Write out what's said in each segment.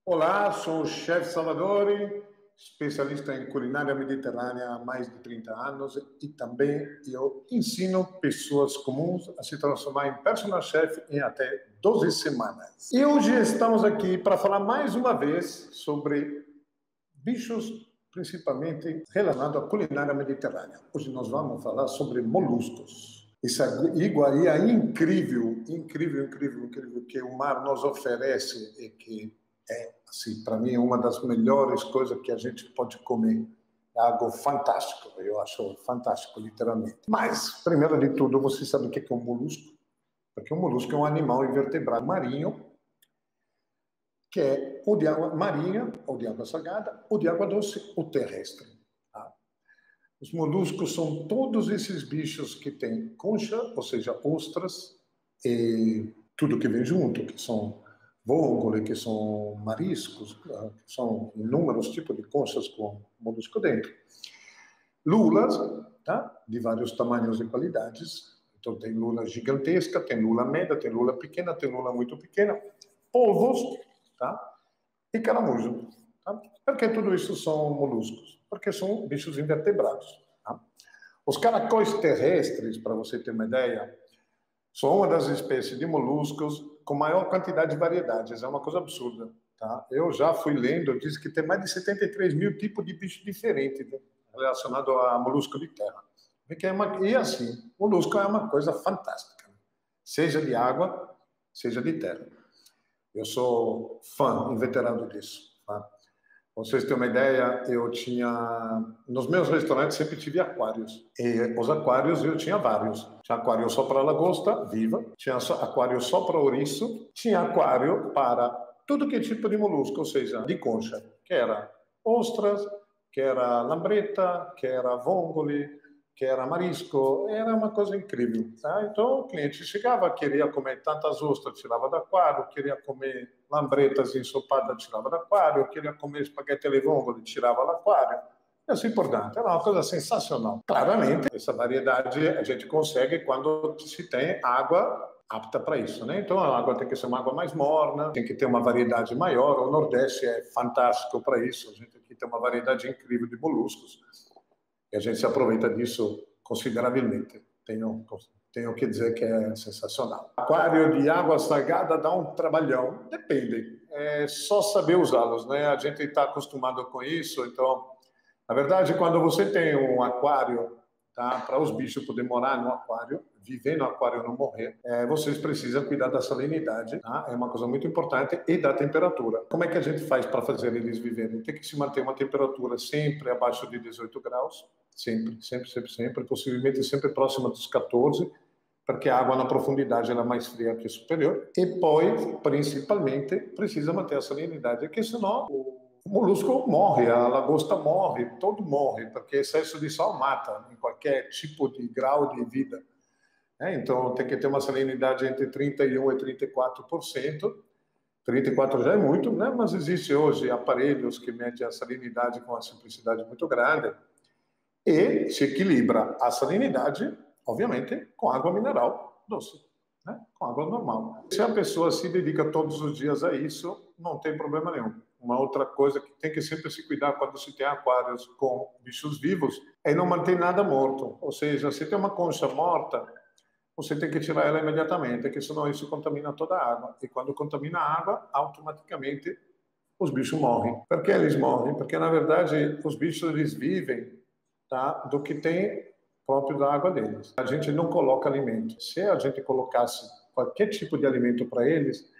Olá, sou o chefe Salvadori, especialista em culinária mediterrânea há mais de 30 anos e também eu ensino pessoas comuns a se transformar em personal chef em até 12 semanas. E hoje estamos aqui para falar mais uma vez sobre bichos, principalmente relacionados à culinária mediterrânea. Hoje nós vamos falar sobre moluscos. Essa iguaria incrível que o mar nos oferece e que é, assim, para mim, uma das melhores coisas que a gente pode comer. É algo fantástico, eu acho fantástico, literalmente. Mas, primeiro de tudo, você sabe o que é um molusco? Porque um molusco é um animal invertebrado marinho, que é ou de água marinha, ou de água salgada, ou de água doce, ou terrestre. Tá? Os moluscos são todos esses bichos que têm concha, ou seja, ostras, e tudo que vem junto, que são vongole, que são mariscos, que são inúmeros tipos de conchas com molusco dentro. Lulas, tá? De vários tamanhos e qualidades. Então tem lula gigantesca, tem lula média, tem lula pequena, tem lula muito pequena. Polvos, tá? E caramujo. Tá? Por que tudo isso são moluscos? Porque são bichos invertebrados. Tá? Os caracóis terrestres, para você ter uma ideia, são uma das espécies de moluscos com maior quantidade de variedades. É uma coisa absurda. Tá? Eu já fui lendo, diz que tem mais de 73 mil tipos de bicho diferentes, né, relacionado a molusco de terra. E assim, molusco é uma coisa fantástica. Né? Seja de água, seja de terra. Eu sou fã, inveterado disso. Tá? Pra vocês terem uma ideia, eu tinha... Nos meus restaurantes sempre tive aquários. E os aquários eu tinha vários. Tinha aquário só para lagosta viva, tinha aquário só para ouriço, tinha aquário para tudo que é tipo de molusco, ou seja, de concha, que era ostras, que era lambreta, que era vongole, que era marisco, era uma coisa incrível. Tá? Então o cliente chegava, queria comer tantas ostras, tirava do aquário, queria comer lambretas ensopadas, tirava do aquário, queria comer espaguete alle vongole, tirava do aquário. E assim por diante. Era uma coisa sensacional. Claramente, essa variedade a gente consegue quando se tem água apta para isso, né? Então a água tem que ser uma água mais morna, tem que ter uma variedade maior. O Nordeste é fantástico para isso. A gente aqui tem uma variedade incrível de moluscos. E a gente se aproveita disso consideravelmente. Tenho que dizer que é sensacional. Aquário de água salgada dá um trabalhão, depende. É só saber usá-los, né? A gente está acostumado com isso, então, na verdade, quando você tem um aquário, tá? Para os bichos poderem morar no aquário, viver no aquário e não morrer, vocês precisam cuidar da salinidade, tá? É uma coisa muito importante, e da temperatura. Como é que a gente faz para fazer eles viverem? Tem que se manter uma temperatura sempre abaixo de 18 graus, sempre, possivelmente sempre próxima dos 14, porque a água na profundidade ela é mais fria que superior. E poi, principalmente, precisa manter a salinidade, porque senão o molusco morre, a lagosta morre, todo morre, porque excesso de sal mata em qualquer tipo de grau de vida. Então tem que ter uma salinidade entre 31% e 34%. 34 já é muito, né? Mas existe hoje aparelhos que medem a salinidade com uma simplicidade muito grande e se equilibra a salinidade, obviamente, com água mineral doce, né? Com água normal. Se a pessoa se dedica todos os dias a isso, não tem problema nenhum. Uma outra coisa que tem que sempre se cuidar quando se tem aquários com bichos vivos é não manter nada morto. Ou seja, se tem uma concha morta, você tem que tirar ela imediatamente, porque senão isso contamina toda a água. E quando contamina a água, automaticamente os bichos morrem. Por que eles morrem? Porque, na verdade, os bichos eles vivem, tá, do que tem próprio da água deles. A gente não coloca alimento. Se a gente colocasse qualquer tipo de alimento para eles,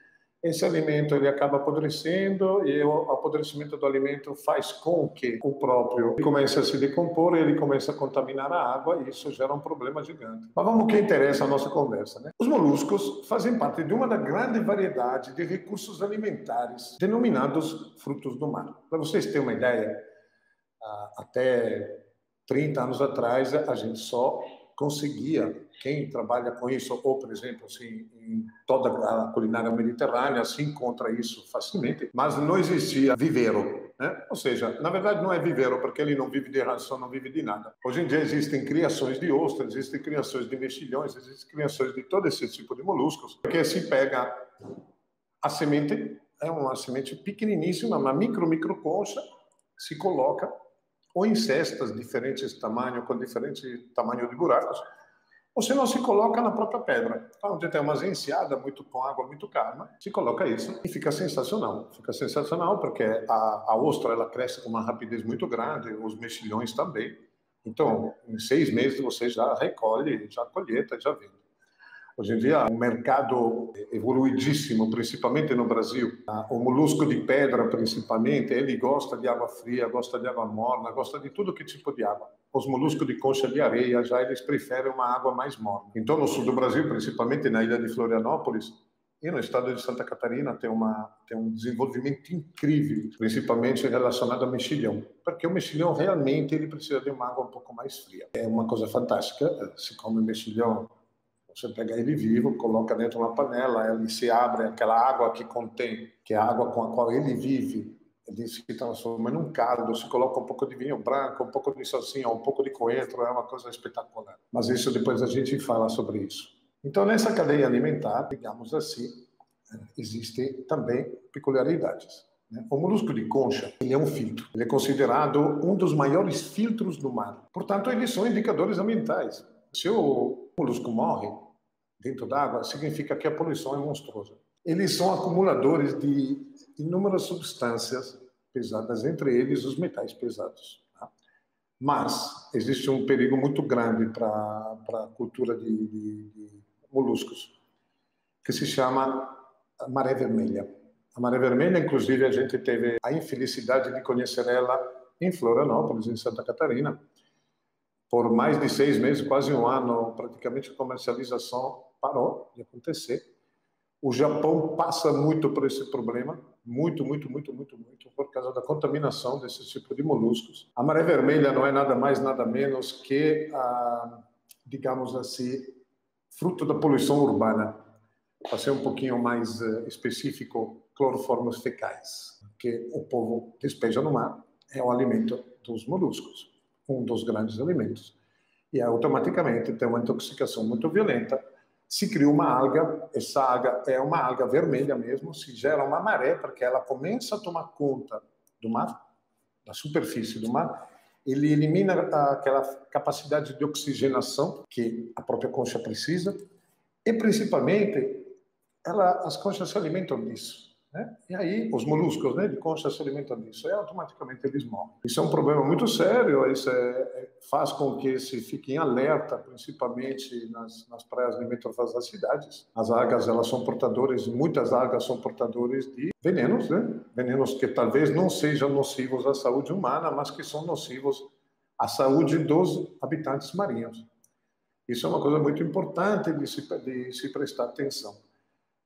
esse alimento ele acaba apodrecendo e o apodrecimento do alimento faz com que o próprio comece a se decompor e ele começa a contaminar a água e isso gera um problema gigante. Mas vamos ao que interessa a nossa conversa, né? Os moluscos fazem parte de uma da grande variedade de recursos alimentares denominados frutos do mar. Para vocês terem uma ideia, até 30 anos atrás a gente só conseguia, quem trabalha com isso, ou por exemplo, assim, em toda a culinária mediterrânea, se encontra isso facilmente, mas não existia viveiro, né? Ou seja, na verdade não é viveiro, porque ele não vive de ração, não vive de nada. Hoje em dia existem criações de ostras, existem criações de mexilhões, existem criações de todo esse tipo de moluscos, porque se pega a semente é uma semente pequeniníssima, uma micro concha, se coloca ou em cestas de diferentes tamanhos, com diferente tamanho de buracos, ou se não se coloca na própria pedra. Então, onde tem uma enseada muito com água muito calma, se coloca isso e fica sensacional. Fica sensacional porque a ostra ela cresce com uma rapidez muito grande, os mexilhões também. Então, em 6 meses você já recolhe, já colheita, já vende. Hoje em dia, o mercado evoluidíssimo, principalmente no Brasil. O molusco de pedra, principalmente, ele gosta de água fria, gosta de água morna, gosta de tudo que tipo de água. Os moluscos de concha de areia, já eles preferem uma água mais morna. Então, no sul do Brasil, principalmente na ilha de Florianópolis, e no estado de Santa Catarina tem um desenvolvimento incrível, principalmente relacionado ao mexilhão, porque o mexilhão realmente ele precisa de uma água um pouco mais fria. É uma coisa fantástica, se come mexilhão, você pega ele vivo, coloca dentro de uma panela, ele se abre, aquela água que contém, que é a água com a qual ele vive, ele se transforma num caldo, se coloca um pouco de vinho branco, um pouco de salsinha, um pouco de coentro, é uma coisa espetacular. Mas isso depois a gente fala sobre isso. Então, nessa cadeia alimentar, digamos assim, existem também peculiaridades. O molusco de concha, ele é um filtro. Ele é considerado um dos maiores filtros do mar. Portanto, eles são indicadores ambientais. Se o molusco morre dentro d'água, significa que a poluição é monstruosa. Eles são acumuladores de inúmeras substâncias pesadas, entre eles os metais pesados. Mas existe um perigo muito grande para a cultura de moluscos, que se chama maré vermelha. A maré vermelha, inclusive, a gente teve a infelicidade de conhecer ela em Florianópolis, em Santa Catarina. Por mais de 6 meses, quase um ano, praticamente a comercialização parou de acontecer. O Japão passa muito por esse problema, muito, por causa da contaminação desse tipo de moluscos. A maré vermelha não é nada mais, nada menos que, digamos assim, fruto da poluição urbana. Para ser um pouquinho mais específico, cloroformos fecais, que o povo despeja no mar, é o alimento dos moluscos, um dos grandes alimentos. E automaticamente tem uma intoxicação muito violenta, se cria uma alga, essa alga é uma alga vermelha mesmo, se gera uma maré, porque ela começa a tomar conta do mar, da superfície do mar, ele elimina aquela capacidade de oxigenação que a própria concha precisa, e principalmente as conchas se alimentam disso, né? E aí os moluscos, né, de concha se alimentam disso, e automaticamente eles morrem. Isso é um problema muito sério, isso faz com que se fique em alerta, principalmente nas praias limítrofes das cidades. As algas, elas são portadoras, muitas algas são portadoras de venenos, né? Venenos que talvez não sejam nocivos à saúde humana, mas que são nocivos à saúde dos habitantes marinhos. Isso é uma coisa muito importante de se prestar atenção.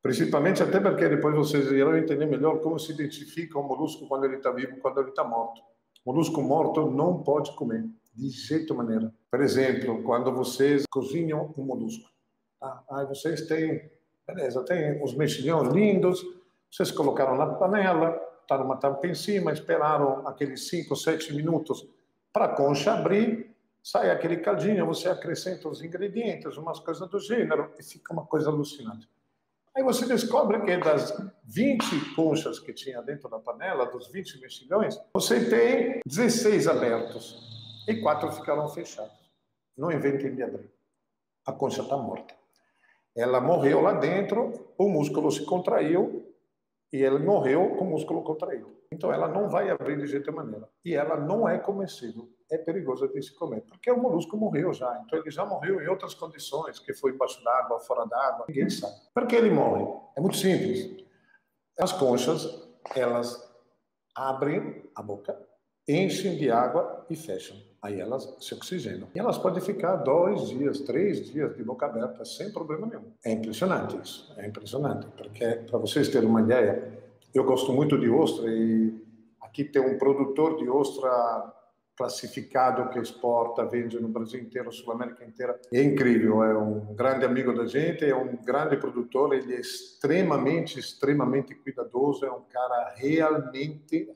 Principalmente até porque depois vocês irão entender melhor como se identifica o molusco quando ele está vivo e quando ele está morto. O molusco morto não pode comer, de jeito maneira. Por exemplo, quando vocês cozinham um molusco, aí vocês têm, beleza, tem os mexilhões lindos, vocês colocaram na panela, botaram uma tampa em cima, esperaram aqueles 5, 7 minutos para a concha abrir, sai aquele caldinho, você acrescenta os ingredientes, umas coisas do gênero, e fica uma coisa alucinante. Aí você descobre que das 20 conchas que tinha dentro da panela, dos 20 mexilhões, você tem 16 abertos e 4 ficaram fechados. Não inventem de abrir. A concha está morta. Ela morreu lá dentro, o músculo se contraiu e ele morreu com o músculo contraído. Então ela não vai abrir de jeito maneira. E ela não é comestível. É perigosa de se comer, porque o molusco morreu já. Então ele já morreu em outras condições, que foi embaixo d'água, fora d'água, ninguém sabe. Por que ele morre? É muito simples. As conchas, elas abrem a boca, enchem de água e fecham. Aí elas se oxigenam. E elas podem ficar 2 dias, 3 dias de boca aberta, sem problema nenhum. É impressionante isso. É impressionante. Porque, para vocês terem uma ideia, eu gosto muito de ostra e aqui tem um produtor de ostra classificado que exporta, vende no Brasil inteiro, Sul-América inteira. É incrível, é um grande amigo da gente, é um grande produtor, ele é extremamente cuidadoso, é um cara realmente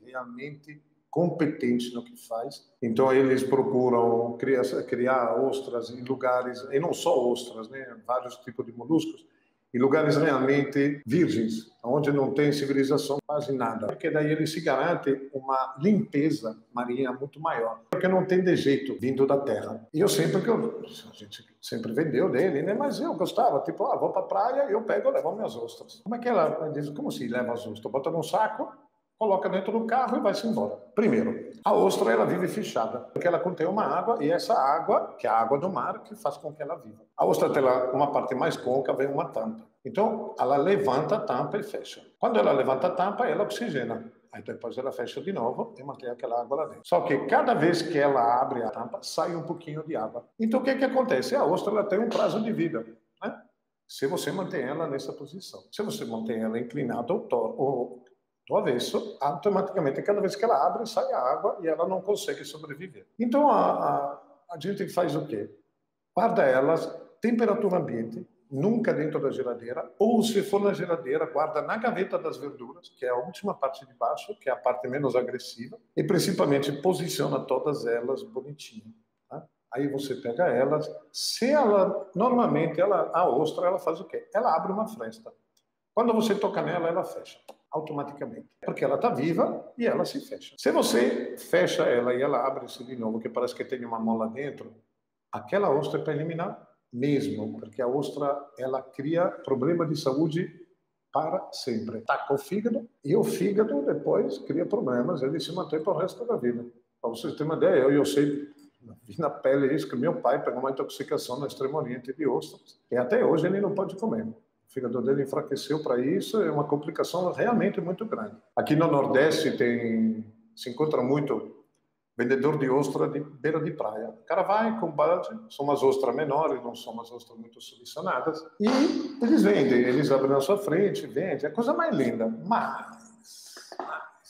competente no que faz. Então eles procuram criar ostras em lugares, e não só ostras, né, vários tipos de moluscos, em lugares realmente virgens, onde não tem civilização quase nada, porque daí ele se garante uma limpeza marinha muito maior, porque não tem de jeito vindo da terra. E eu sempre a gente sempre vendeu dele, né? Mas eu gostava, tipo, vou para a praia, eu pego e levo minhas ostras. Como é que ela diz? Como se leva as ostras? Bota num saco, coloca dentro do carro e vai-se embora. Primeiro, a ostra ela vive fechada, porque ela contém uma água e essa água, que é a água do mar, que faz com que ela viva. A ostra tem uma parte mais côncava e uma tampa. Então, ela levanta a tampa e fecha. Quando ela levanta a tampa, ela oxigena. Aí depois ela fecha de novo e mantém aquela água lá dentro. Só que cada vez que ela abre a tampa, sai um pouquinho de água. Então, o que acontece? A ostra ela tem um prazo de vida, né? Se você mantém ela nessa posição. Se você mantém ela inclinada ou do avesso, automaticamente, cada vez que ela abre, sai a água e ela não consegue sobreviver. Então, a gente faz o quê? Guarda elas, temperatura ambiente, nunca dentro da geladeira, ou se for na geladeira, guarda na gaveta das verduras, que é a última parte de baixo, que é a parte menos agressiva, e principalmente posiciona todas elas bonitinho. Tá? Aí você pega elas, normalmente, a ostra, ela faz o quê? Ela abre uma fresta. Quando você toca nela, ela fecha automaticamente, porque ela está viva e ela se fecha. Se você fecha ela e ela abre-se de novo, que parece que tem uma mola dentro, aquela ostra é para eliminar mesmo, porque a ostra ela cria problema de saúde para sempre. Ataca o fígado e o fígado depois cria problemas, ele se mantém para o resto da vida. Para vocês terem uma ideia, eu sei, vi na pele isso, que meu pai pegou uma intoxicação no Extremo Oriente de ostras, e até hoje ele não pode comer. O fígado dele enfraqueceu para isso, é uma complicação realmente muito grande. Aqui no Nordeste se encontra muito vendedor de ostra de beira de praia. O cara vai com balde, são umas ostras menores, não são umas ostras muito selecionadas, e eles vendem, eles abrem na sua frente, vendem, é a coisa mais linda. Mas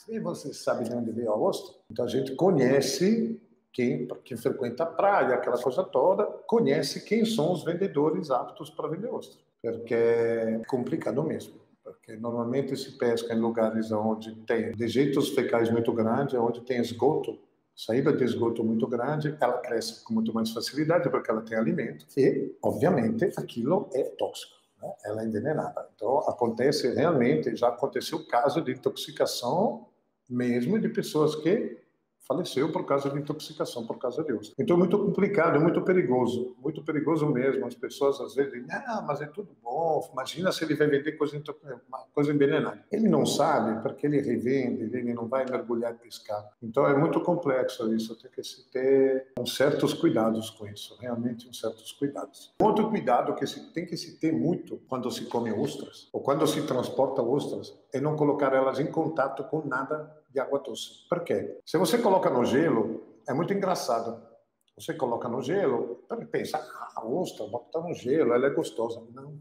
e você sabe de onde veio a ostra? Então a gente conhece quem frequenta a praia, aquela coisa toda, conhece quem são os vendedores aptos para vender ostra, porque é complicado mesmo. Porque normalmente se pesca em lugares onde tem dejeitos fecais muito grandes, onde tem esgoto, saída de esgoto muito grande, ela cresce com muito mais facilidade porque ela tem alimento e, obviamente, aquilo é tóxico, né? Ela é envenenada. Então, já aconteceu o caso de intoxicação mesmo de pessoas que faleceu por causa de intoxicação, por causa de ostra. Então, é muito complicado, é muito perigoso mesmo. As pessoas, às vezes, dizem, mas é tudo bom, imagina se ele vai vender coisa envenenada. Ele não sabe, porque ele revende, ele não vai mergulhar e pescar. Então, é muito complexo isso, tem que se ter certos cuidados com isso, realmente certos cuidados. Outro cuidado que tem que se ter muito quando se come ostras, ou quando se transporta ostras, é não colocar elas em contato com nada de água doce. Por quê? Se você coloca no gelo, é muito engraçado. Você coloca no gelo, pensa, a ostra, bota no gelo, ela é gostosa. Não.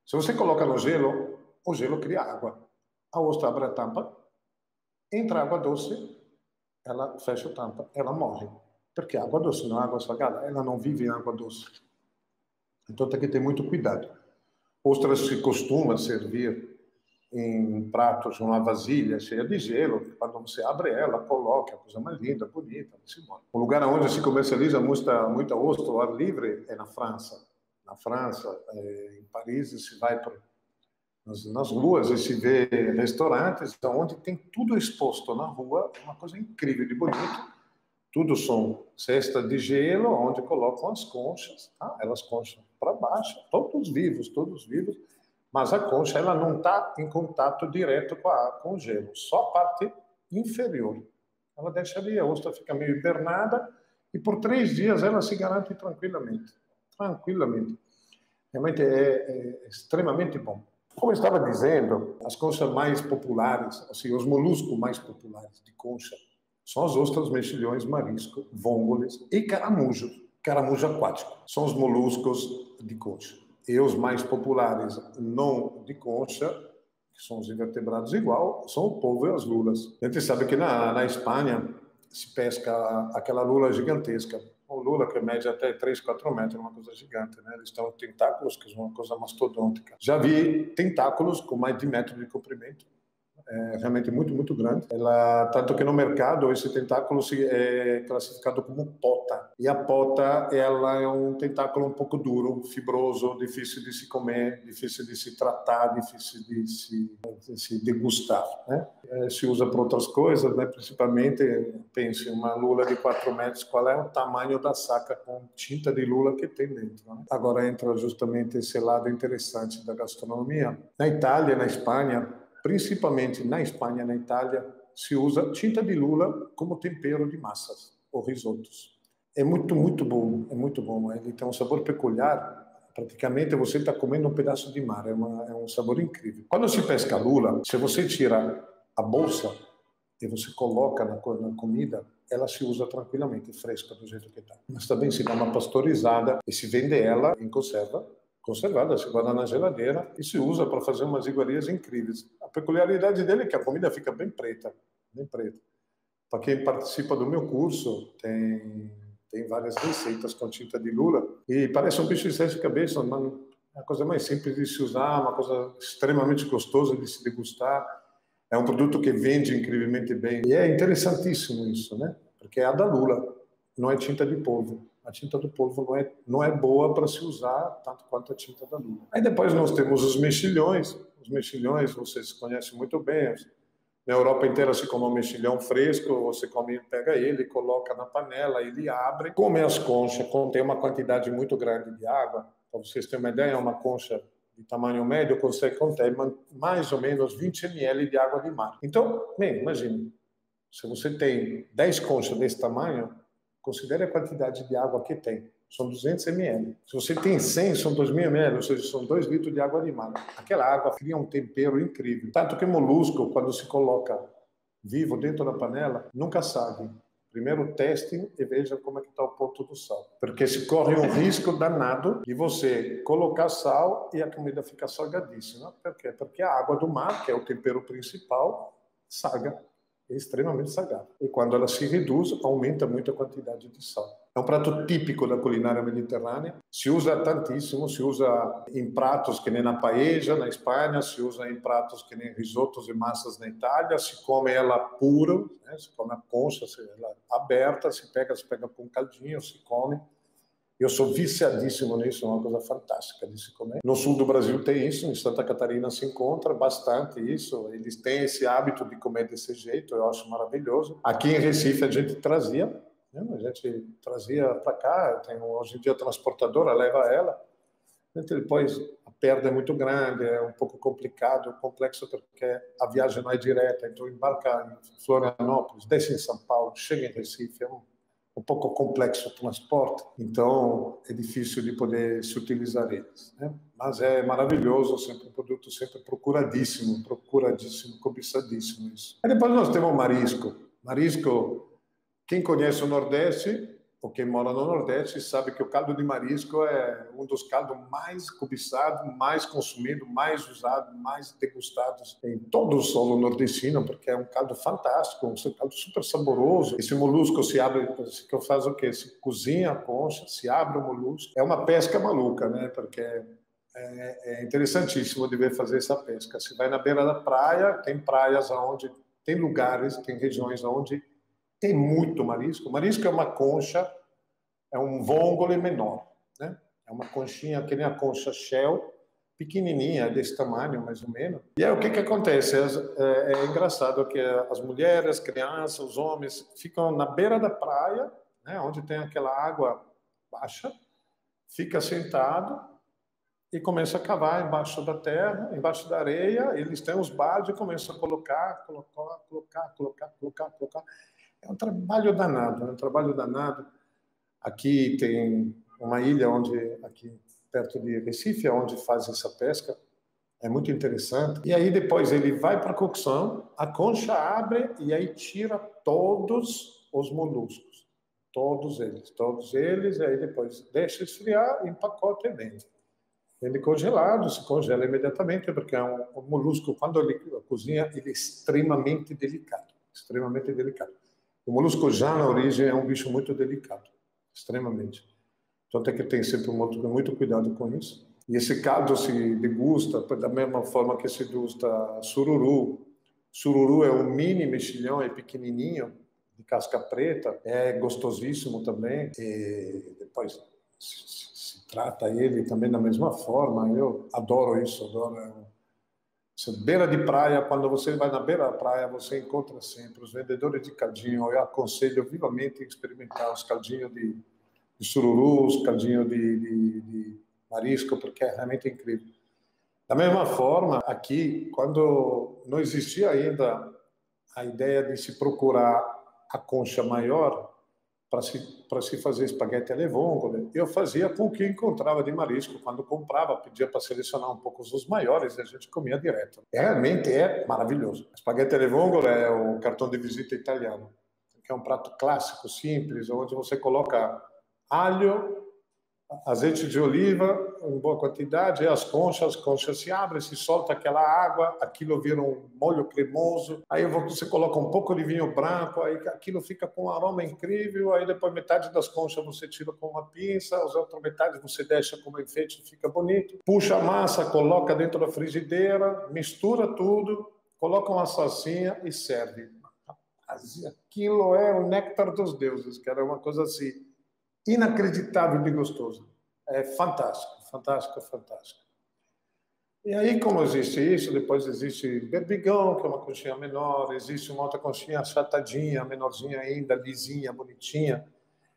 Se você coloca no gelo, o gelo cria água. A ostra abre a tampa, entra água doce, ela fecha a tampa, ela morre. Porque a água doce não é água salgada, ela não vive em água doce. Então tem que ter muito cuidado. Ostras se costuma servir em pratos, numa vasilha cheia de gelo, quando você abre ela, coloca, a coisa mais linda, bonita, se embora. O lugar onde se comercializa muita ostra ao ar livre é na França. Na França, em Paris, se vai nas ruas e se vê restaurantes onde tem tudo exposto na rua, é uma coisa incrível de bonito. Tudo são cestas de gelo, onde colocam as conchas, tá? Elas concham para baixo, todos vivos, mas a concha ela não está em contato direto com o gelo, só a parte inferior. Ela deixa ali, a ostra fica meio hibernada e por 3 dias ela se garante tranquilamente. Realmente é extremamente bom. Como eu estava dizendo, as conchas mais populares, assim, os moluscos mais populares de concha, são as ostras, mexilhões, marisco, vômboles e caramujo aquático. São os moluscos de concha. E os mais populares, não de concha, que são os invertebrados igual, são o polvo e as lulas. A gente sabe que na Espanha se pesca aquela lula gigantesca. O lula que mede até 3, 4 metros, uma coisa gigante, né? Eles têm tentáculos, que é uma coisa mastodôntica. Já vi tentáculos com mais de 1 metro de comprimento. é realmente muito, muito grande. Tanto que no mercado esse tentáculo é classificado como pota. E a pota, ela é um tentáculo um pouco duro, fibroso, difícil de se comer, difícil de se tratar, difícil de se degustar, né? Se usa para outras coisas, né? Principalmente, pense, uma lula de 4 metros, qual é o tamanho da saca com tinta de lula que tem dentro, né? Agora entra justamente esse lado interessante da gastronomia. Na Itália, na Espanha, principalmente na Espanha e na Itália, se usa tinta de lula como tempero de massas ou risotos. É muito, muito bom, é muito bom. Ele tem um sabor peculiar. Praticamente você está comendo um pedaço de mar, é um sabor incrível. Quando se pesca lula, se você tira a bolsa e você coloca na comida, ela se usa tranquilamente, fresca do jeito que está. Mas também se dá uma pasteurizada e se vende ela em conservada, se guarda na geladeira e se usa para fazer umas iguarias incríveis. A peculiaridade dele é que a comida fica bem preta, bem preta. Para quem participa do meu curso, tem várias receitas com tinta de lula e parece um bicho de sete cabeças, mas é a coisa mais simples de se usar, uma coisa extremamente gostosa de se degustar. É um produto que vende incrivelmente bem. E é interessantíssimo isso, né? Porque é a da lula, não é tinta de polvo. A tinta do polvo não é boa para se usar tanto quanto a tinta da lula. Aí depois nós temos os mexilhões. Os mexilhões, vocês conhecem muito bem. Na Europa inteira se come um mexilhão fresco, você pega ele, coloca na panela, ele abre, come as conchas, contém uma quantidade muito grande de água. Para vocês terem uma ideia, uma concha de tamanho médio consegue conter mais ou menos 20 ml de água de mar. Então, imagine, se você tem 10 conchas desse tamanho, considere a quantidade de água que tem. São 200 ml. Se você tem 100, são 2.000 ml, ou seja, são 2 litros de água de mar. Aquela água cria um tempero incrível. Tanto que molusco, quando se coloca vivo dentro da panela, nunca sabe. Primeiro testem e vejam como é que está o ponto do sal. Porque se corre um risco danado de você colocar sal e a comida fica salgadíssima. Por quê? Porque a água do mar, que é o tempero principal, salga. É extremamente salgado. E quando ela se reduz, aumenta muito a quantidade de sal. É um prato típico da culinária mediterrânea. Se usa tantíssimo, se usa em pratos que nem na paella, na Espanha, se usa em pratos que nem risotos e massas na Itália, se come ela pura, né? Se come a concha, ela aberta, se pega com caldinho, se come. Eu sou viciadíssimo nisso, é uma coisa fantástica de se comer. No sul do Brasil tem isso, em Santa Catarina se encontra bastante isso. Eles têm esse hábito de comer desse jeito, eu acho maravilhoso. Aqui em Recife a gente trazia, né? A gente trazia para cá, hoje em dia a transportadora leva ela. Depois a perda é muito grande, é um pouco complicado, complexo, porque a viagem não é direta. Então embarca em Florianópolis, desce em São Paulo, chega em Recife, é um pouco complexo o transporte, então é difícil de poder se utilizar eles, né? Mas é maravilhoso, sempre um produto sempre procuradíssimo, cobiçadíssimo isso. Aí depois nós temos o marisco. Marisco, quem conhece o Nordeste, ou quem mora no Nordeste, sabe que o caldo de marisco é um dos caldos mais cobiçados, mais consumidos, mais usados, mais degustados em todo o solo nordestino, porque é um caldo fantástico, um caldo super saboroso. Esse molusco se abre, que faz o quê? Se cozinha a concha, se abre o molusco. É uma pesca maluca, né? Porque é interessantíssimo de ver fazer essa pesca. Se vai na beira da praia, tem praias onde tem lugares, tem regiões onde tem muito marisco. Marisco é uma concha, é um vongole menor, né? É uma conchinha que nem a concha shell, pequenininha, desse tamanho, mais ou menos. E aí o que acontece? É engraçado que as mulheres, as crianças, os homens ficam na beira da praia, né, onde tem aquela água baixa, fica sentado e começa a cavar embaixo da terra, embaixo da areia. Eles têm os baldes e começam a colocar. É um trabalho danado, é um trabalho danado. Aqui tem uma ilha aqui perto de Recife, onde faz essa pesca. É muito interessante. E aí depois ele vai para a cocção, a concha abre e aí tira todos os moluscos. Todos eles, e aí depois deixa esfriar e empacota e vende. Ele congelado, se congela imediatamente, porque é um molusco, quando ele cozinha, ele é extremamente delicado. Extremamente delicado. O molusco já na origem é um bicho muito delicado, extremamente. Então tem que ter sempre muito cuidado com isso. E esse caldo se degusta da mesma forma que se degusta sururu, Sururu é um mini mexilhão, é pequenininho, de casca preta, é gostosíssimo também. E depois se trata ele também da mesma forma. Eu adoro isso, adoro. Beira de praia, quando você vai na beira da praia, você encontra sempre os vendedores de caldinho. Eu aconselho vivamente experimentar os caldinhos de sururu, os caldinhos de marisco, porque é realmente incrível. Da mesma forma, aqui, quando não existia ainda a ideia de se procurar a concha maior para se fazer espaguete alle vongole, eu fazia com o que encontrava de marisco. Quando comprava, pedia para selecionar um pouco os maiores e a gente comia direto. Realmente é maravilhoso. Espaguete alle vongole é o cartão de visita italiano, que é um prato clássico, simples, onde você coloca alho, azeite de oliva em boa quantidade, e as conchas se abrem, se solta aquela água, aquilo vira um molho cremoso, aí você coloca um pouco de vinho branco, aí aquilo fica com um aroma incrível, aí depois metade das conchas você tira com uma pinça, as outras metades você deixa como enfeite, fica bonito, puxa a massa, coloca dentro da frigideira, mistura tudo, coloca uma salsinha e serve. Aquilo é o néctar dos deuses, que era uma coisa assim, inacreditável de gostoso. É fantástico, fantástico, fantástico. E aí, como existe isso, depois existe berbigão, que é uma conchinha menor, existe uma outra conchinha achatadinha, menorzinha ainda, lisinha, bonitinha.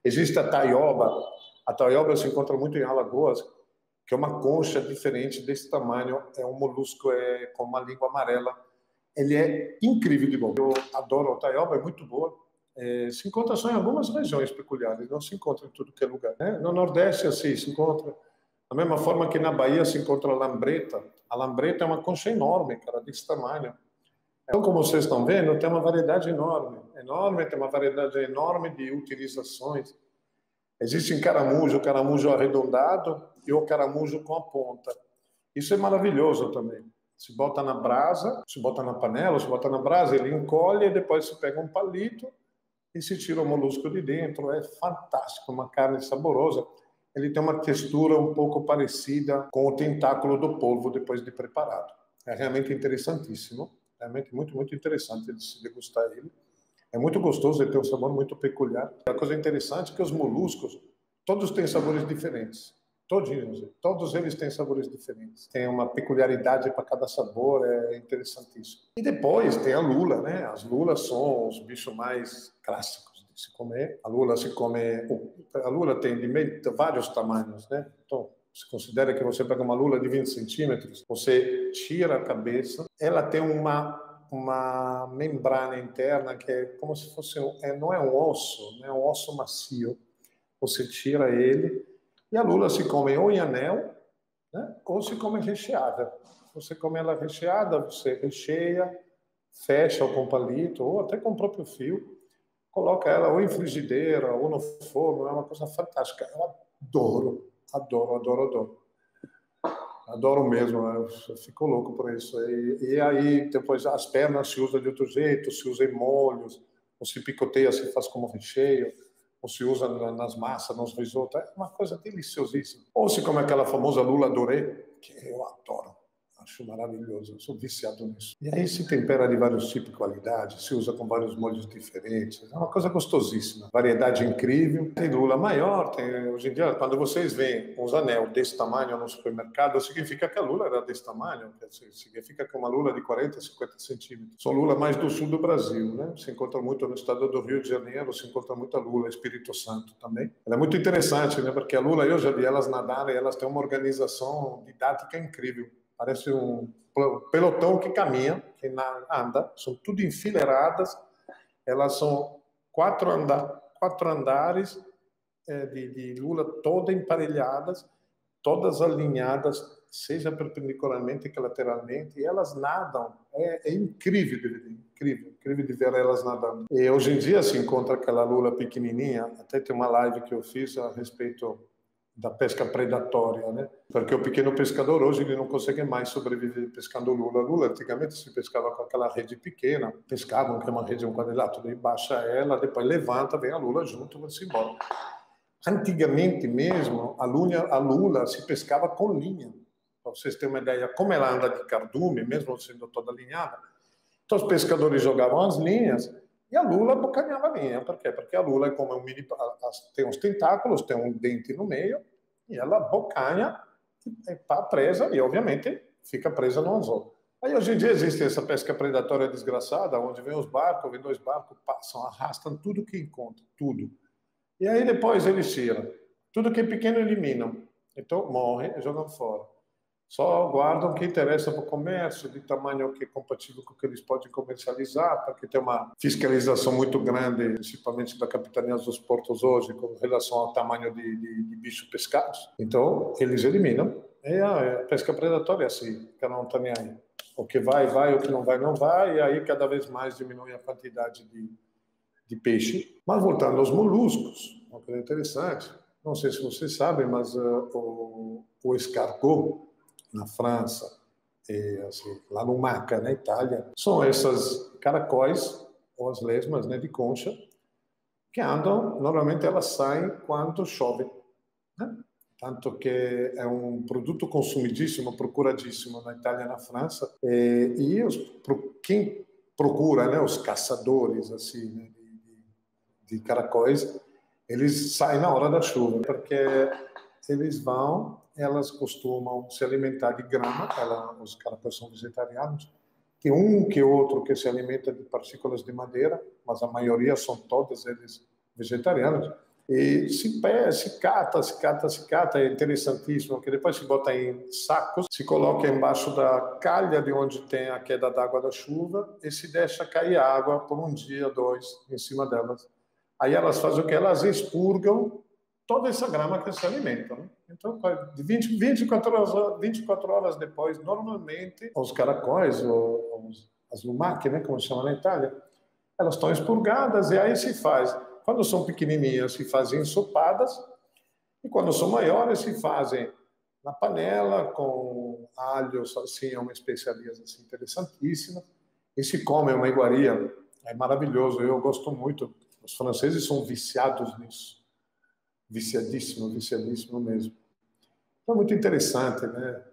Existe a taioba. A taioba se encontra muito em Alagoas, que é uma concha diferente desse tamanho. É um molusco com uma língua amarela. Ele é incrível de bom. Eu adoro a taioba, é muito boa. Se encontra só em algumas regiões peculiares, não se encontra em tudo que é lugar. Né? No Nordeste, assim, se encontra. Da mesma forma que na Bahia se encontra a lambreta. A lambreta é uma concha enorme, cara, desse tamanho. Então, como vocês estão vendo, tem uma variedade enorme. Enorme, tem uma variedade enorme de utilizações. Existe o caramujo arredondado e o caramujo com a ponta. Isso é maravilhoso também. Se bota na brasa, se bota na panela, se bota na brasa, ele encolhe e depois se pega um palito e se tira o molusco de dentro. É fantástico, uma carne saborosa. Ele tem uma textura um pouco parecida com o tentáculo do polvo depois de preparado. É realmente interessantíssimo, realmente muito, muito interessante de se degustar ele. É muito gostoso, ele tem um sabor muito peculiar. A coisa interessante é que os moluscos, todos têm sabores diferentes. Todos eles têm sabores diferentes. Tem uma peculiaridade para cada sabor, é interessantíssimo. E depois tem a lula, né? As lulas são os bichos mais clássicos de se comer. A lula tem de vários tamanhos, né? Então, se considera que você pega uma lula de 20 centímetros, você tira a cabeça, ela tem uma membrana interna que é como se fosse, não é um osso, né? É um osso macio. Você tira ele. E a lula se come ou em anel, né, ou se come recheada. Se você come ela recheada, você recheia, fecha com palito, ou até com o próprio fio, coloca ela ou em frigideira, ou no forno, é uma coisa fantástica. Eu adoro, adoro, adoro, adoro. Adoro mesmo, eu fico louco por isso. E aí, depois, as pernas se usa de outro jeito, se usa em molhos, ou se picoteia, se faz como recheio, ou se usa nas massas, nos risotos, é uma coisa deliciosíssima. Ou se come aquela famosa lula doré, que eu adoro, acho maravilhoso, eu sou viciado nisso. E aí se tempera de vários tipos de qualidade, se usa com vários molhos diferentes, é uma coisa gostosíssima, variedade incrível. Tem lula maior, hoje em dia, quando vocês veem uns anel desse tamanho no supermercado, significa que a lula era desse tamanho, significa que é uma lula de 40, 50 centímetros. São lula mais do sul do Brasil, né? Se encontra muito no estado do Rio de Janeiro, se encontra muita lula, Espírito Santo também. Ela é muito interessante, né? Porque a lula, eu já vi elas nadarem, elas têm uma organização didática incrível. Parece um pelotão que caminha, que anda, são tudo enfileiradas, elas são quatro andares de lula, todas emparelhadas, todas alinhadas, seja perpendicularmente que lateralmente, e elas nadam, é incrível de ver, incrível de ver elas nadando. E hoje em dia se encontra aquela lula pequenininha, até tem uma live que eu fiz a respeito da pesca predatória, né? Porque o pequeno pescador hoje ele não consegue mais sobreviver pescando lula. Lula antigamente se pescava com aquela rede pequena, pescavam que é uma rede, um quadrilátero, e baixa ela, depois levanta, vem a lula junto, vai-se embora. Antigamente mesmo, a lula se pescava com linha. Para vocês terem uma ideia, como ela anda de cardume, mesmo sendo toda alinhada, Então os pescadores jogavam as linhas e a lula abocanhava a linha. Por quê? Porque a lula é como um mini, tem uns tentáculos, tem um dente no meio, e ela abocanha e está presa, e obviamente fica presa no anzol. Aí hoje em dia existe essa pesca predatória desgraçada, onde vem os barcos, vem 2 barcos, passam, arrastam tudo que encontram, tudo. E aí depois eles tiram. Tudo que é pequeno eliminam. Então morrem e jogam fora. Só guardam o que interessa para o comércio, de tamanho que é compatível com o que eles podem comercializar, porque tem uma fiscalização muito grande, principalmente da capitania dos portos hoje, com relação ao tamanho de bichos pescados. Então, eles eliminam. E a pesca predatória é assim, que não está nem aí. O que vai, vai, o que não vai, não vai, e aí cada vez mais diminui a quantidade de peixe. Mas voltando aos moluscos, uma coisa interessante, não sei se vocês sabem, mas o escargot, na França, e, assim, lá no Maca, na Itália, são essas caracóis, ou as lesmas, né, de concha, que andam, normalmente elas saem quando chove, né? Tanto que é um produto consumidíssimo, procuradíssimo na Itália e na França, e quem procura, né, os caçadores assim, né, de caracóis, eles saem na hora da chuva, porque elas costumam se alimentar de grama, os caracóis são vegetarianos, tem um que outro que se alimenta de partículas de madeira, mas a maioria são todos eles vegetarianos, e se cata, é interessantíssimo, que depois se bota em sacos, se coloca embaixo da calha de onde tem a queda d'água da chuva e se deixa cair água por um dia, 2, em cima delas. Aí elas fazem o que? Elas expurgam toda essa grama que se alimenta. Né? Então, de 24 horas depois, normalmente, os caracóis, as lumache, né, como se chama na Itália, elas estão expurgadas e aí se faz. Quando são pequenininhas, se fazem ensopadas, e quando são maiores, se fazem na panela, com alho, assim, é uma especiaria assim, interessantíssima, e se come uma iguaria, é maravilhoso, eu gosto muito. Os franceses são viciados nisso, viciadíssimo mesmo. Então é muito interessante, né?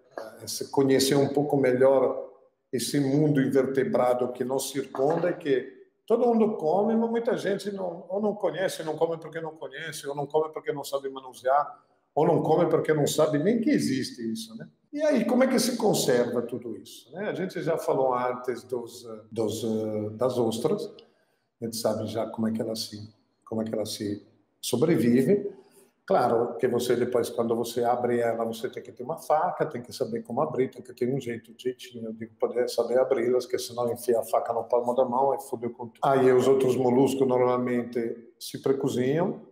Conhecer um pouco melhor esse mundo invertebrado que nos circunda e que todo mundo come, mas muita gente ou não conhece, não come porque não conhece, ou não come porque não sabe manusear, ou não come porque não sabe nem que existe isso, né? E aí, como é que se conserva tudo isso? Né? A gente já falou antes das ostras, a gente sabe já como é que ela se sobrevive. Claro que você depois, quando você abre ela, você tem que ter uma faca, tem que saber como abrir, tem que ter um jeitinho de poder saber abri-las, porque senão enfia a faca no palmo da mão e fodeu com tudo. Aí os outros moluscos normalmente se precozinham,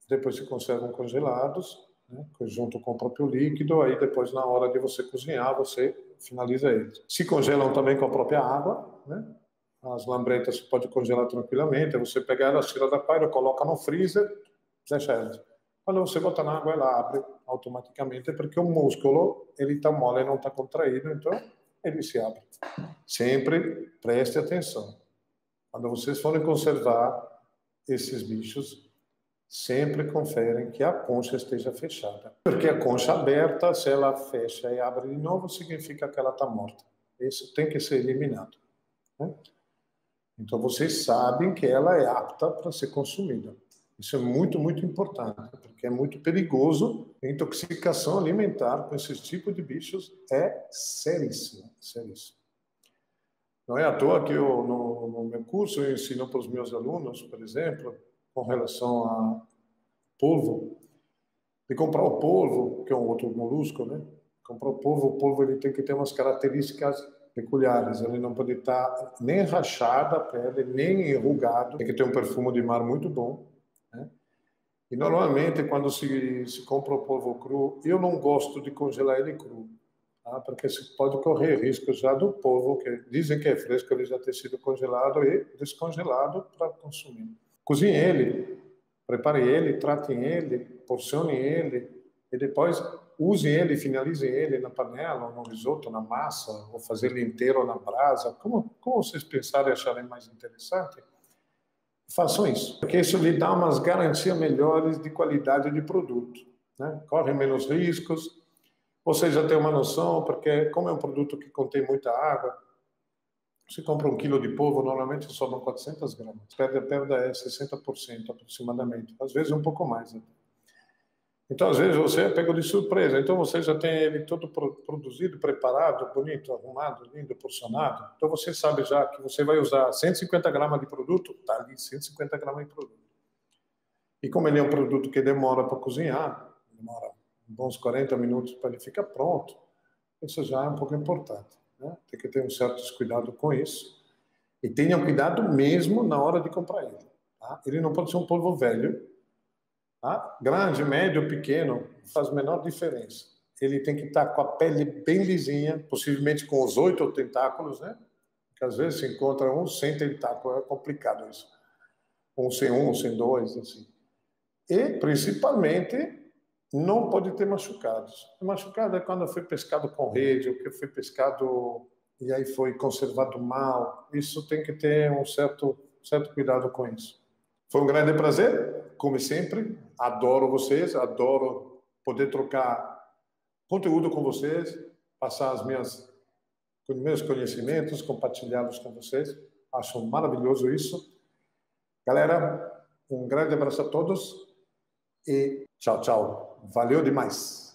depois se conservam congelados, né, junto com o próprio líquido, aí depois na hora de você cozinhar, você finaliza eles. Se congelam também com a própria água, né? As lambretas você pode congelar tranquilamente, você pega elas, tira da paira, coloca no freezer, deixa elas. Quando você botar na água, ela abre automaticamente, porque o músculo, ele está mole, não está contraído, então ele se abre. Sempre preste atenção. Quando vocês forem conservar esses bichos, sempre conferem que a concha esteja fechada. Porque a concha aberta, se ela fecha e abre de novo, significa que ela está morta. Isso tem que ser eliminado. Né? Então vocês sabem que ela é apta para ser consumida. Isso é muito, muito importante, porque é muito perigoso. A intoxicação alimentar com esse tipo de bichos é seríssima, seríssima. Não é à toa que no meu curso eu ensino para os meus alunos, por exemplo, com relação a polvo, de comprar o polvo, que é um outro molusco, né? Comprar o polvo ele tem que ter umas características peculiares. Ele não pode estar nem rachado a pele, nem enrugado. Tem que ter um perfume de mar muito bom. Né? E normalmente quando se compra o polvo cru, eu não gosto de congelar ele cru, tá? Porque se pode correr risco já do polvo, que dizem que é fresco, ele já ter sido congelado e descongelado para consumir. Cozinhe ele, prepare ele, trate ele, porcione ele, e depois use ele, finalize ele na panela, no risoto, na massa, ou fazer ele inteiro na brasa, como vocês pensarem e acharem mais interessante. Façam isso, porque isso lhe dá umas garantias melhores de qualidade de produto. Né? Corre menos riscos, você já tem uma noção, porque como é um produto que contém muita água, Você compra 1 quilo de polvo, normalmente sobram 400 gramas. A perda é 60% aproximadamente, às vezes um pouco mais. Né? Então, às vezes, você é pego de surpresa. Então, você já tem ele todo produzido, preparado, bonito, arrumado, lindo, porcionado. Então, você sabe já que você vai usar 150 gramas de produto, tá ali 150 gramas de produto. E como ele é um produto que demora para cozinhar, demora bons 40 minutos para ele ficar pronto, isso já é um pouco importante. Né? Tem que ter um certo cuidado com isso. E tenha cuidado mesmo na hora de comprar ele. Tá? Ele não pode ser um polvo velho. Tá? Grande, médio, pequeno, não faz a menor diferença. Ele tem que estar com a pele bem lisinha, possivelmente com os 8 tentáculos, né? Porque às vezes se encontra um sem tentáculo, é complicado isso. Um sem dois, assim. E, principalmente, não pode ter machucados. Machucado é quando foi pescado com rede, ou que foi pescado e aí foi conservado mal. Isso tem que ter um certo cuidado com isso. Foi um grande prazer, como sempre. Adoro vocês, adoro poder trocar conteúdo com vocês, passar os meus conhecimentos, compartilhá-los com vocês. Acho maravilhoso isso. Galera, um grande abraço a todos e tchau, tchau. Valeu demais.